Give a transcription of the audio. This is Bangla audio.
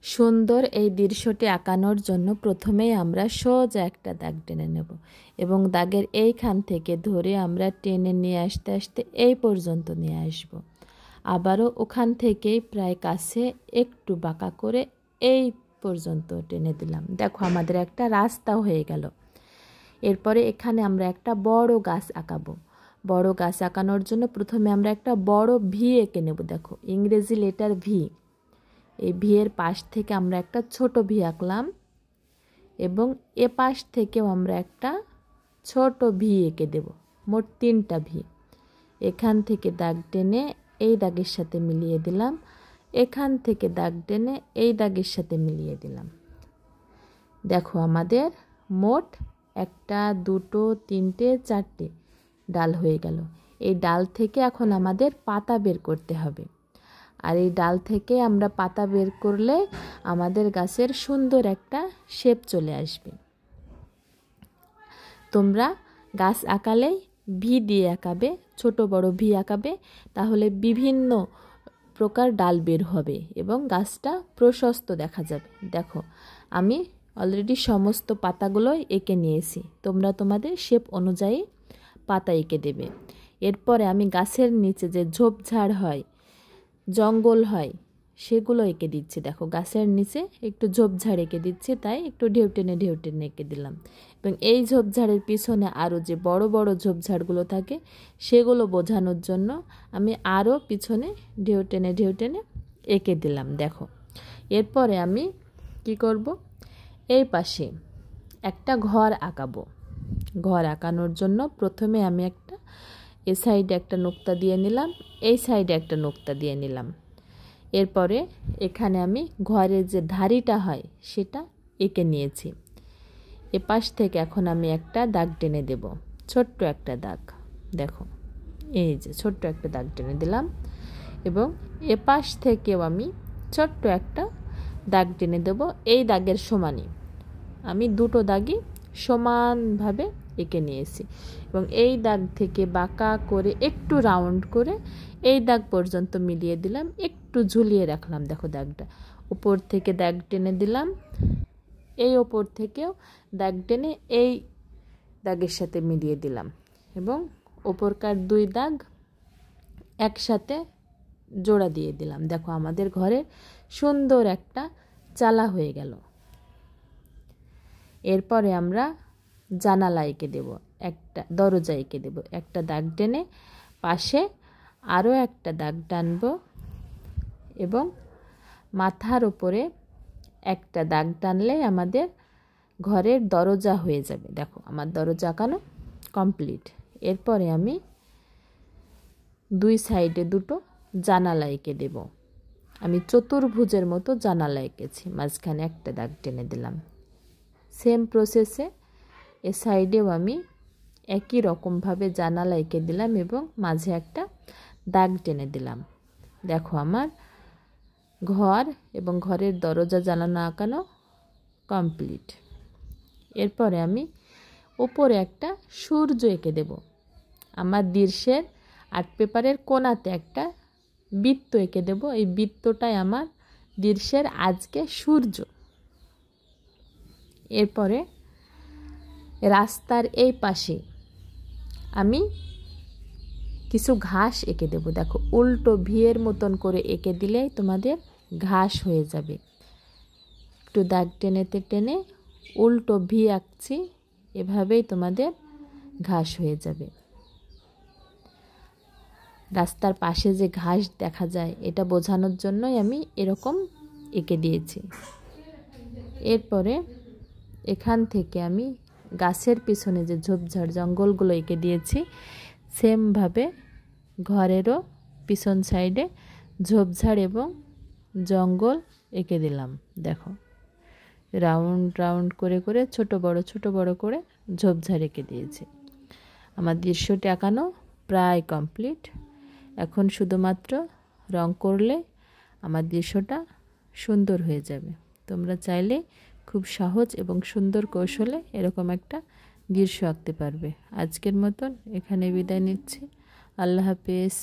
সুন্দর এই দৃশ্যটি আঁকানোর জন্য প্রথমেই আমরা সোজা একটা দাগ টেনে নেব এবং দাগের এইখান থেকে ধরে আমরা টেনে নিয়ে আসতে আসতে এই পর্যন্ত নিয়ে আসব। আবারও ওখান থেকেই প্রায় কাছে একটু বাঁকা করে এই পর্যন্ত টেনে দিলাম। দেখো আমাদের একটা রাস্তা হয়ে গেল। এরপরে এখানে আমরা একটা বড় গাছ আঁকাবো। বড় গাছ আঁকানোর জন্য প্রথমে আমরা একটা বড় ভি এঁকে নেব। দেখো ইংরেজি লেটার ভি, এই ভি এর পাশ থেকে আমরা একটা ছোট ভি আঁকলাম এবং এ পাশ থেকেও আমরা একটা ছোট ভি এঁকে দেব। মোট 3টা ভি। এখান থেকে দাগ টেনে এই দাগের সাথে মিলিয়ে দিলাম, এখান থেকে দাগ টেনে এই দাগের সাথে মিলিয়ে দিলাম। দেখো আমাদের মোট 1 2 3 4টে ডাল হয়ে গেল। এই ডাল থেকে এখন আমাদের পাতা বের করতে হবে। আর এই ডাল থেকে আমরা পাতা বের করলে আমাদের গাছের সুন্দর একটা শেপ চলে আসবে। তোমরা গাছ আঁকালেই ভি দিয়ে আঁকাবে, ছোট বড় ভি আঁকাবে, তাহলে বিভিন্ন প্রকার ডাল বের হবে এবং গাছটা প্রশস্ত দেখা যাবে। দেখো আমি অলরেডি সমস্ত পাতাগুলোই এঁকে নিয়েছি। তোমরা তোমাদের শেপ অনুযায়ী পাতা এঁকে দেবে। এরপরে আমি গাছের নিচে যে ঝোপঝাড় হয়, জঙ্গল হয়, সেগুলো এঁকে দিচ্ছি। দেখো গাছের নিচে একটু ঝোপঝাড় এঁকে দিচ্ছি, তাই একটু ঢেউ টেনে এঁকে দিলাম। এবং এই ঝোপঝাড়ের পিছনে আরও যে বড় বড় ঝোপঝাড়গুলো থাকে সেগুলো বোঝানোর জন্য আমি আরও পিছনে ঢেউ টেনে এঁকে দিলাম। দেখো এরপরে আমি কি করব, এই পাশে একটা ঘর আঁকাবো। ঘর আঁকানোর জন্য প্রথমে আমি একটা এই সাইডে একটা নোক্তা দিয়ে নিলাম, এই সাইডে একটা নোক্তা দিয়ে নিলাম। এরপরে এখানে আমি ঘরের যে ধারিটা হয় সেটা এঁকে নিয়েছি। এ পাশ থেকে এখন আমি একটা দাগ টেনে দেব, ছোট্ট একটা দাগ। দেখো এই যে ছোট্ট একটা দাগ টেনে দিলাম এবং এ পাশ থেকেও আমি ছোট্ট একটা দাগ টেনে দেব। এই দাগের সমানই আমি 2টো দাগই সমানভাবে এঁকে নিয়েছি এবং এই দাগ থেকে বাঁকা করে একটু রাউন্ড করে এই দাগ পর্যন্ত মিলিয়ে দিলাম, একটু ঝুলিয়ে রাখলাম। দেখো দাগটা উপর থেকে দাগ টেনে দিলাম, এই ওপর থেকেও দাগ টেনে এই দাগের সাথে মিলিয়ে দিলাম এবং ওপরকার 2 দাগ একসাথে জোড়া দিয়ে দিলাম। দেখো আমাদের ঘরের সুন্দর একটা চালা হয়ে গেল। এরপরে আমরা জানালা এঁকে দেব, একটা দরজা এঁকে দেব। একটা দাগ টেনে পাশে আরও একটা দাগ টানব এবং মাথার উপরে একটা দাগ টানলে আমাদের ঘরের দরজা হয়ে যাবে। দেখো আমার দরজা আঁকানো কমপ্লিট। এরপরে আমি 2 সাইডে 2টো জানালা এঁকে দেব। আমি চতুর্ভুজের মতো জানালা এঁকেছি, মাঝখানে একটা দাগ টেনে দিলাম। সেম প্রসেসে এ সাইডেও আমি একই রকমভাবে জানালা এঁকে দিলাম এবং মাঝে একটা দাগ টেনে দিলাম। দেখো আমার ঘর এবং ঘরের দরজা জানালা আঁকানো কমপ্লিট। এরপরে আমি উপরে একটা সূর্য এঁকে দেব। আমার দৃশ্যের আর্ট পেপারের কোণাতে একটা বৃত্ত এঁকে দেব। এই বৃত্তটাই আমার দৃশ্যের আজকে সূর্য। এরপরে রাস্তার এই পাশে আমি কিছু ঘাস এঁকে দেব। দেখো উল্টো ভিয়ের মতন করে এঁকে দিলেই তোমাদের ঘাস হয়ে যাবে। একটু দাগ টেনে উল্টো ভি আঁকছি, এভাবেই তোমাদের ঘাস হয়ে যাবে। রাস্তার পাশে যে ঘাস দেখা যায় এটা বোঝানোর জন্যই আমি এরকম এঁকে দিয়েছি। এরপরে এখান থেকে আমি গাছের পিছনে যে ঝোপঝাড় জঙ্গলগুলো এঁকে দিয়েছি, সেমভাবে ঘরেরও পিছন সাইডে ঝোপঝাড় এবং জঙ্গল এঁকে দিলাম। দেখো রাউন্ড রাউন্ড করে ছোট বড় করে ঝোপঝাড় এঁকে দিয়েছি। আমার দৃশ্যটি আঁকানো প্রায় কমপ্লিট। এখন শুধুমাত্র রং করলে আমার দৃশ্যটা সুন্দর হয়ে যাবে। তোমরা চাইলে খুব সহজ এবং সুন্দর কৌশলে এরকম একটা দৃশ্য আঁকতে পারবে। আজকের মতন এখানে বিদায় নিচ্ছি। আল্লাহ হাফেজ।